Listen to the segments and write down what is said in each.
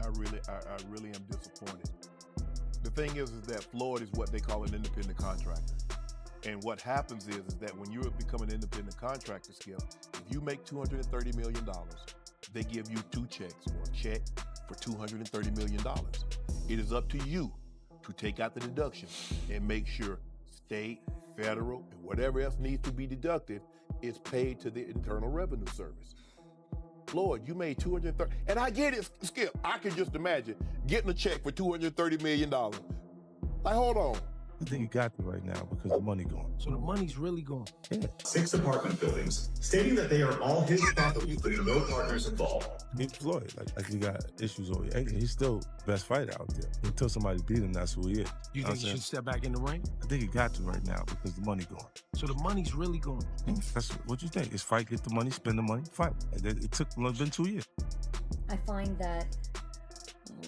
I really am disappointed. The thing is that Floyd is what they call an independent contractor. And what happens is that when you become an independent contractor, Skip, if you make $230 million, they give you two checks or a check for $230 million. It is up to you to take out the deduction and make sure state, federal, and whatever else needs to be deducted is paid to the Internal Revenue Service. Floyd, you made $230, and I get it, Skip. I can just imagine getting a check for $230 million. Like, hold on. I think you got to right now because the money gone. So the money's really gone. Yeah. 6 apartment buildings, stating that they are all his property with no partners involved. Beat Floyd, like he got issues over here. He's still best fighter out there. Until somebody beat him, that's who he is. You think he should step back in the ring? I think he got to right now because the money gone. So the money's really gone. That's what you think. It's fight, get the money, spend the money, fight. It took been 2 years. I find that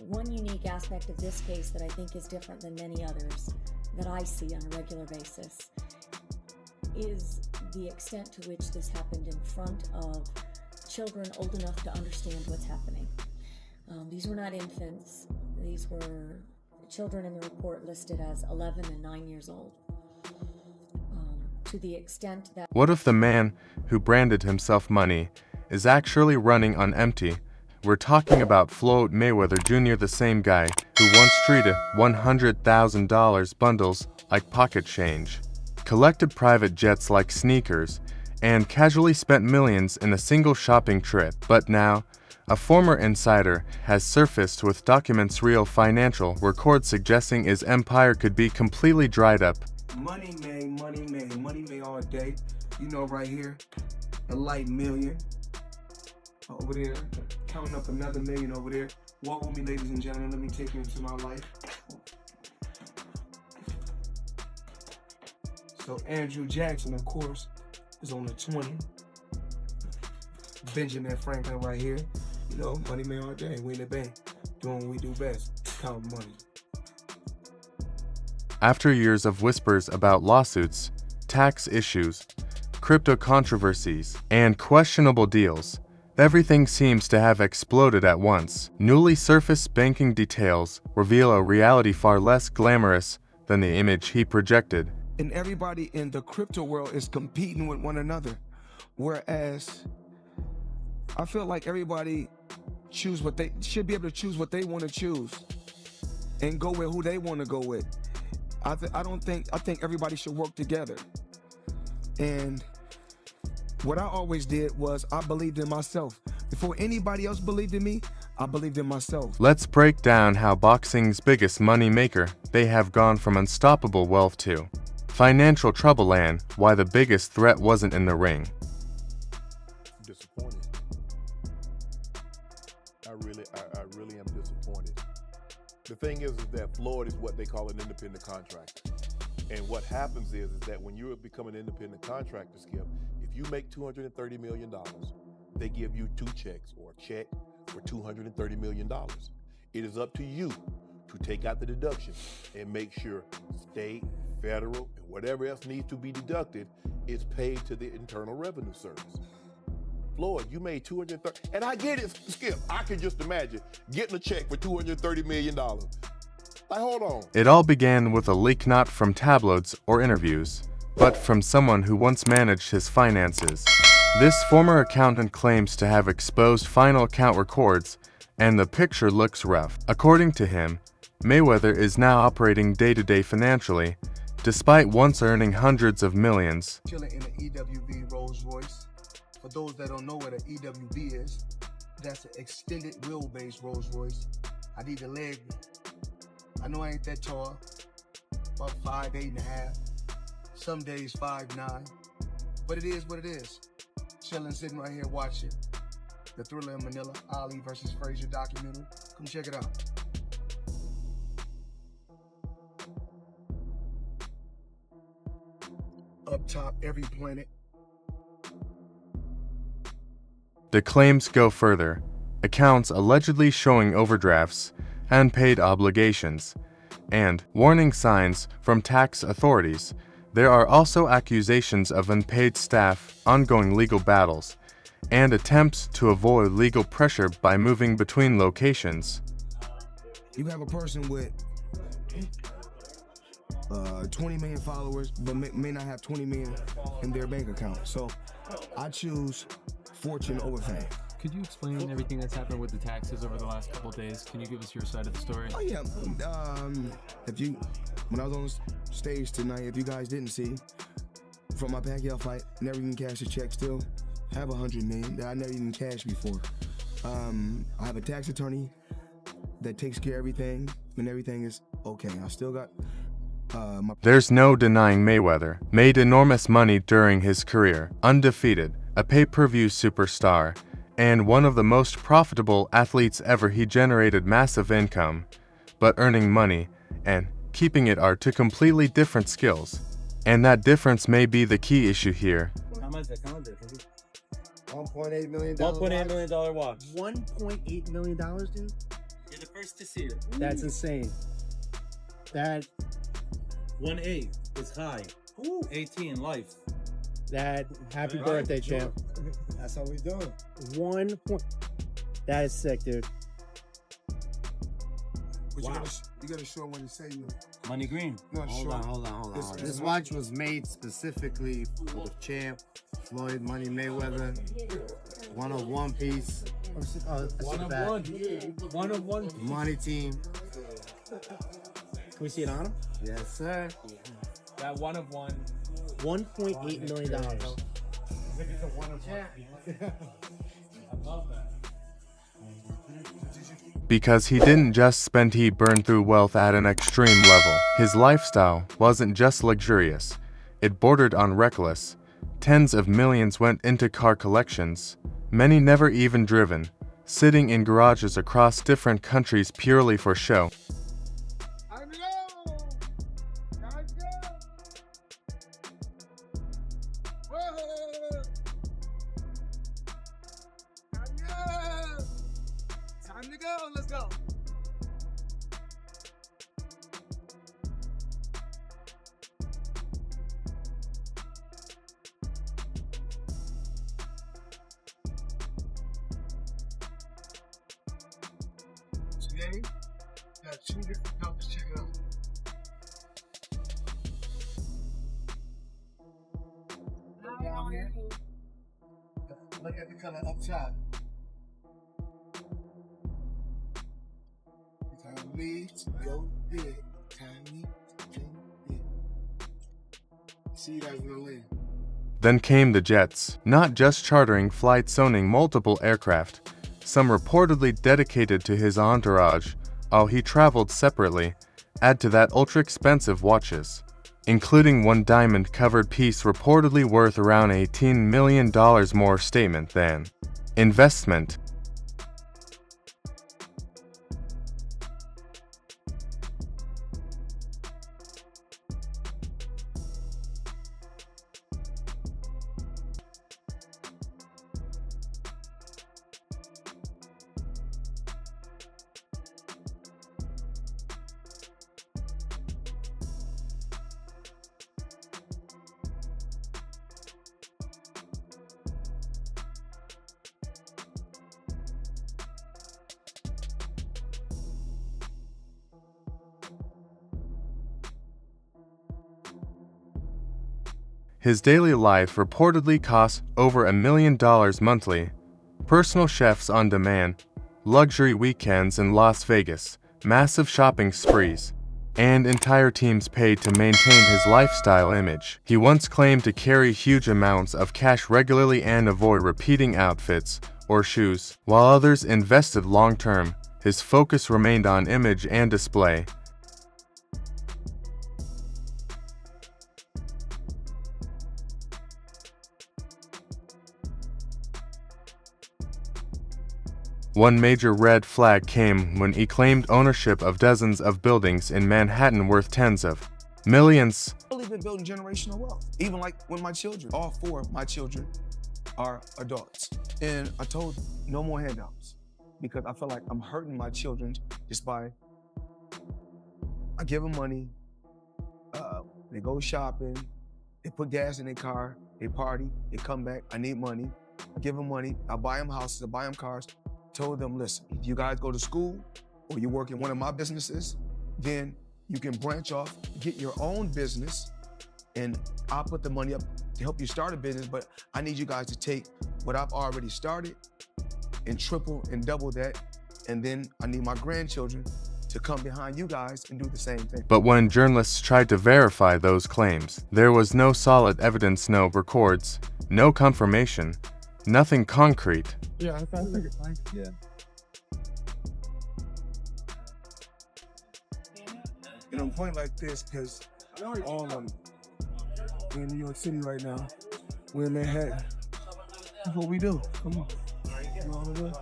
one unique aspect of this case that I think is different than many others that I see on a regular basis is the extent to which this happened in front of children old enough to understand what's happening. These were not infants. These were children in the report listed as 11 and 9 years old. To the extent that... What if the man who branded himself money is actually running on empty? We're talking about Floyd Mayweather Jr., the same guy who once treated $100,000 bundles like pocket change, collected private jets like sneakers, and casually spent millions in a single shopping trip. But now, a former insider has surfaced with documents real financial records suggesting his empire could be completely dried up. Money made all day. You know, right here, a light million. Over there, counting up another million over there. Walk with me, ladies and gentlemen. Let me take you into my life. So Andrew Jackson, of course, is on the 20. Benjamin Franklin right here. You know, money made all day. We in the bank, doing what we do best, counting money. After years of whispers about lawsuits, tax issues, crypto controversies, and questionable deals, everything seems to have exploded at once. Newly surfaced banking details reveal a reality far less glamorous than the image he projected. And everybody in the crypto world is competing with one another. Whereas I feel like everybody should be able to choose what they want to choose and go with who they want to go with. I think everybody should work together. And what I always did was I believed in myself. Before anybody else believed in me, I believed in myself. Let's break down how boxing's biggest money maker, they have gone from unstoppable wealth to financial trouble, and why the biggest threat wasn't in the ring. Disappointed. I really am disappointed. The thing is that Floyd is what they call an independent contractor. And what happens is that when you become an independent contractor, Skip, if you make $230 million, they give you two checks or a check for $230 million. It is up to you to take out the deduction and make sure state, federal, and whatever else needs to be deducted is paid to the Internal Revenue Service. Floyd, you made $230, and I get it, Skip. I can just imagine getting a check for $230 million. Like, hold on. It all began with a leak not from tabloids or interviews, but from someone who once managed his finances. This former accountant claims to have exposed final account records, and the picture looks rough. According to him, Mayweather is now operating day-to-day financially, despite once earning hundreds of millions. Chilling in an EWV Rolls Royce. For those that don't know what an EWV is, that's an extended wheelbase Rolls Royce. I need a leg. I know I ain't that tall, about 5'8.5". Some days 5'9", but it is what it is. Chilling, sitting right here watching the Thriller in Manila, Ali versus Frazier documentary. Come check it out. Up top, every planet. The claims go further. Accounts allegedly showing overdrafts, unpaid obligations, and warning signs from tax authorities. There are also accusations of unpaid staff, ongoing legal battles, and attempts to avoid legal pressure by moving between locations. You have a person with 20 million followers, but may not have 20 million in their bank account. So I choose fortune over fame. Could you explain everything that's happened with the taxes over the last couple of days? Can you give us your side of the story? Oh yeah. When I was on stage tonight, if you guys didn't see, from my Pacquiao fight, never even cashed a check. Still have 100 million that I never even cashed before. I have a tax attorney that takes care of everything, and everything is okay. I still got There's no denying Mayweather made enormous money during his career, undefeated, a pay-per-view superstar, and one of the most profitable athletes ever. He generated massive income, but earning money and keeping it are two completely different skills. And that difference may be the key issue here. $1.8 million. $1.8 million watch. $1.8 million, dude? You're the first to see it. That's insane. That 1.8 is high. 18 life. happy birthday, champ. That's how we doing. That is sick, dude. But Wow. you gotta show when you say you. Money green. No, Hold on. This watch was made specifically for the champ, Floyd Money Mayweather. One of one piece. One of one. Money team. Can we see it on him? Yes, sir. That one of one. $1.8 million. I love that. Because he didn't just spend, he burned through wealth at an extreme level. His lifestyle wasn't just luxurious, it bordered on reckless. Tens of millions went into car collections, many never even driven, sitting in garages across different countries purely for show. Time to go, let's go. Today, got two different colors, check it out. Down here. Look at the color up top. Time me to go big. Time me to go big. See you guys in the land. Then came the jets, not just chartering flights, owning multiple aircraft, some reportedly dedicated to his entourage, while he traveled separately. Add to that ultra-expensive watches, including one diamond-covered piece reportedly worth around $18 million more statement than investment. His daily life reportedly costs over $1 million monthly. Personal chefs on demand, luxury weekends in Las Vegas, massive shopping sprees, and entire teams paid to maintain his lifestyle image. He once claimed to carry huge amounts of cash regularly and avoid repeating outfits or shoes. While others invested long-term, his focus remained on image and display. One major red flag came when he claimed ownership of dozens of buildings in Manhattan worth tens of millions. I've really been building generational wealth. Even like when my children, all four of my children are adults. And I told no more handouts because I feel like I'm hurting my children just by, I give them money, they go shopping, they put gas in their car, they party, they come back, I need money. I give them money, I buy them houses, I buy them cars. Told them, listen, if you guys go to school, or you work in one of my businesses, then you can branch off, get your own business, and I'll put the money up to help you start a business, but I need you guys to take what I've already started and triple and double that, and then I need my grandchildren to come behind you guys and do the same thing. But when journalists tried to verify those claims, there was no solid evidence, no records, no confirmation, nothing concrete. Yeah, I figured. Yeah. You know, I'm pointing like this because all of them, we're in New York City right now. We're in Manhattan. That's what we do. Come on. You wanna do it?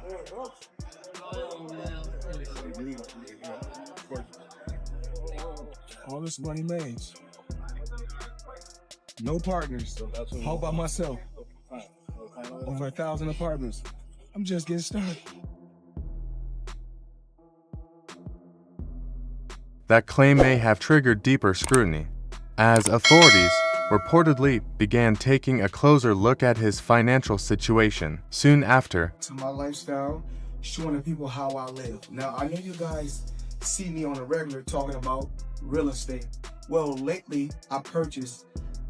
All this money made. No partners. All by myself. Over 1,000 apartments. I'm just getting started. That claim may have triggered deeper scrutiny, as authorities reportedly began taking a closer look at his financial situation soon after. To my lifestyle, showing the people how I live. Now, I know you guys see me on a regular talking about real estate. Well, lately, I purchased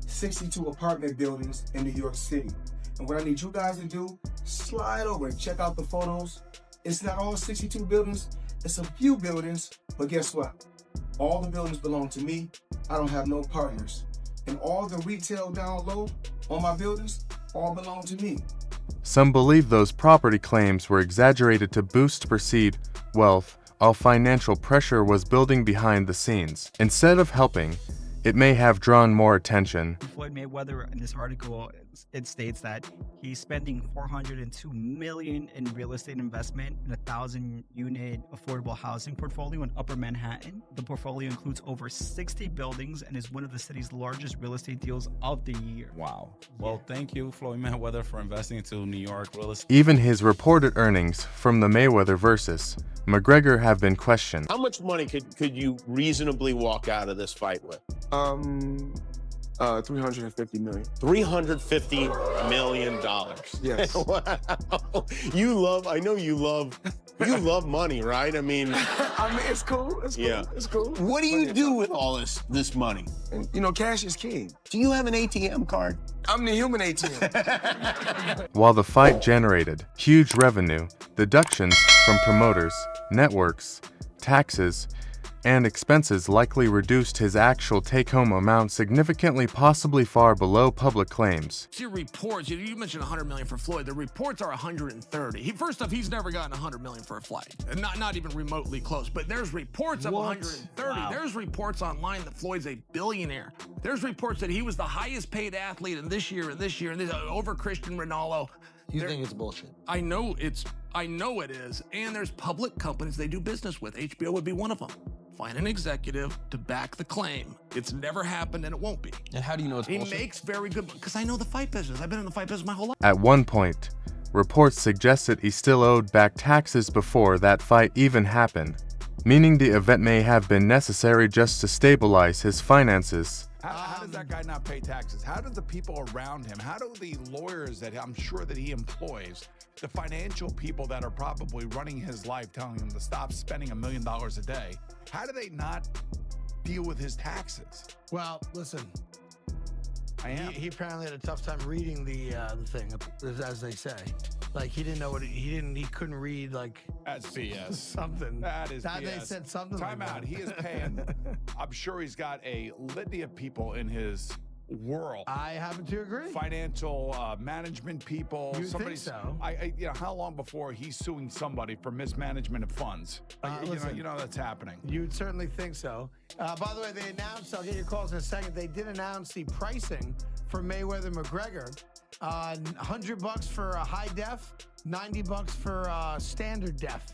62 apartment buildings in New York City. And what I need you guys to do, slide over and check out the photos. It's not all 62 buildings, it's a few buildings, but guess what? All the buildings belong to me. I don't have no partners. And all the retail down low on my buildings all belong to me. Some believe those property claims were exaggerated to boost perceived wealth, while financial pressure was building behind the scenes. Instead of helping, it may have drawn more attention. Floyd Mayweather, in this article, it states that he's spending $402 million in real estate investment in a 1,000-unit affordable housing portfolio in Upper Manhattan. The portfolio includes over 60 buildings and is one of the city's largest real estate deals of the year. Wow. Well, thank you, Floyd Mayweather, for investing into New York real estate. Even his reported earnings from the Mayweather versus McGregor have been questioned. How much money could you reasonably walk out of this fight with? 350 million. $350 million. Yes. Wow. I know you love money, right? I mean, it's cool. It's cool. Yeah. It's cool. What do you do with all this money? And, you know, cash is king. Do you have an ATM card? I'm the human ATM. While the fight generated huge revenue, deductions from promoters, networks, taxes, and expenses likely reduced his actual take-home amount significantly, possibly far below public claims. See reports, you mentioned 100 million for Floyd. The reports are 130. First off, he's never gotten 100 million for a fight. Not even remotely close, but there's reports of 130. Wow. There's reports online that Floyd's a billionaire. There's reports that he was the highest paid athlete in this year, over Cristiano Ronaldo. You think it's bullshit? I know it is. And there's public companies they do business with. HBO would be one of them. Find an executive to back the claim. It's never happened and it won't be. And how do you know it's bullshit? He makes very good, because I know the fight business. I've been in the fight business my whole life. At one point, reports suggested he still owed back taxes before that fight even happened, meaning the event may have been necessary just to stabilize his finances. How does that guy not pay taxes? How do the people around him, how do the lawyers that I'm sure that he employs, the financial people that are probably running his life, telling him to stop spending $1 million a day, how do they not deal with his taxes? Well, listen. I am. He apparently had a tough time reading the thing, as they say. Like he didn't know what he couldn't read like. That's BS. Something. That is BS. They said something. Time like out. that. He is paying. I'm sure he's got a litany of people in his world. I happen to agree. Financial management people. You think so? How long before he's suing somebody for mismanagement of funds? You know that's happening. You'd certainly think so. By the way, they announced. I'll get your calls in a second. They did announce the pricing for Mayweather McGregor. $100 for a high def, $90 for standard def.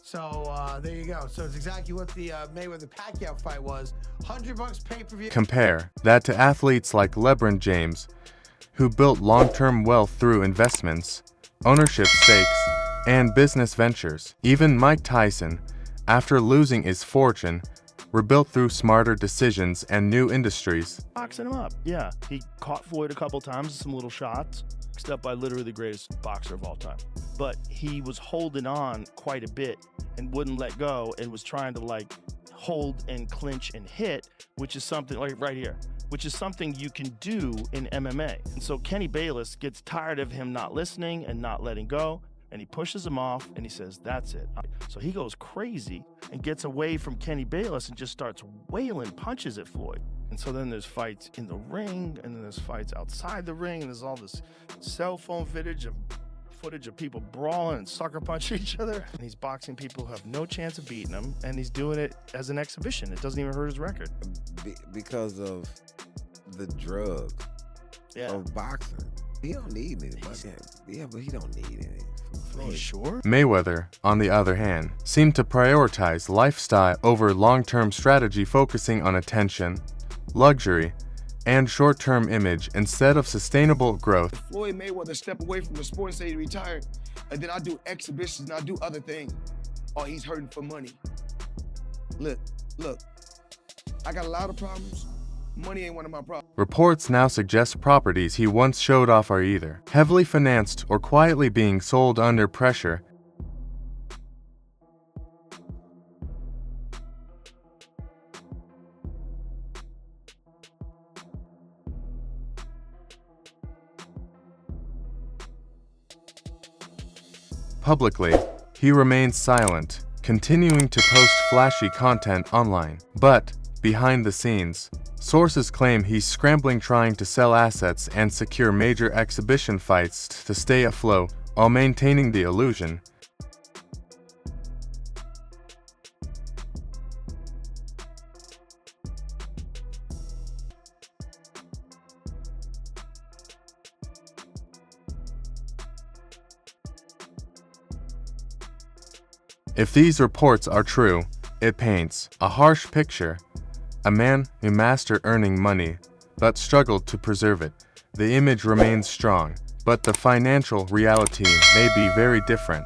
So there you go. So it's exactly what the Mayweather-Pacquiao fight was. $100 pay-per-view. Compare that to athletes like LeBron James, who built long-term wealth through investments, ownership stakes, and business ventures. Even Mike Tyson, after losing his fortune, rebuilt through smarter decisions and new industries. Boxing him up, yeah. He caught Floyd a couple times with some little shots. Next up by literally the greatest boxer of all time. But he was holding on quite a bit and wouldn't let go and was trying to like hold and clinch and hit, which is something like right here, which is something you can do in MMA. And so Kenny Bayless gets tired of him not listening and not letting go, and he pushes him off and he says, that's it. So he goes crazy and gets away from Kenny Bayless and just starts wailing punches at Floyd. And so then there's fights in the ring, and then there's fights outside the ring, and there's all this cell phone footage of people brawling and sucker punching each other. And he's boxing people who have no chance of beating him, and he's doing it as an exhibition. It doesn't even hurt his record. Because of the drug of boxing. He don't need any money. Yeah, but he don't need any. Are you sure? Mayweather, on the other hand, seemed to prioritize lifestyle over long-term strategy, focusing on attention, luxury, and short-term image instead of sustainable growth. Floyd Mayweather step away from the sport and say he retired, and then I do exhibitions and I do other things. Oh, he's hurting for money. Look, I got a lot of problems. Money ain't one of my problems. Reports now suggest properties he once showed off are either heavily financed or quietly being sold under pressure. Publicly, he remains silent, continuing to post flashy content online. But, behind the scenes, sources claim he's scrambling trying to sell assets and secure major exhibition fights to stay afloat while maintaining the illusion. If these reports are true, it paints a harsh picture. A man who mastered earning money, but struggled to preserve it. The image remains strong, but the financial reality may be very different.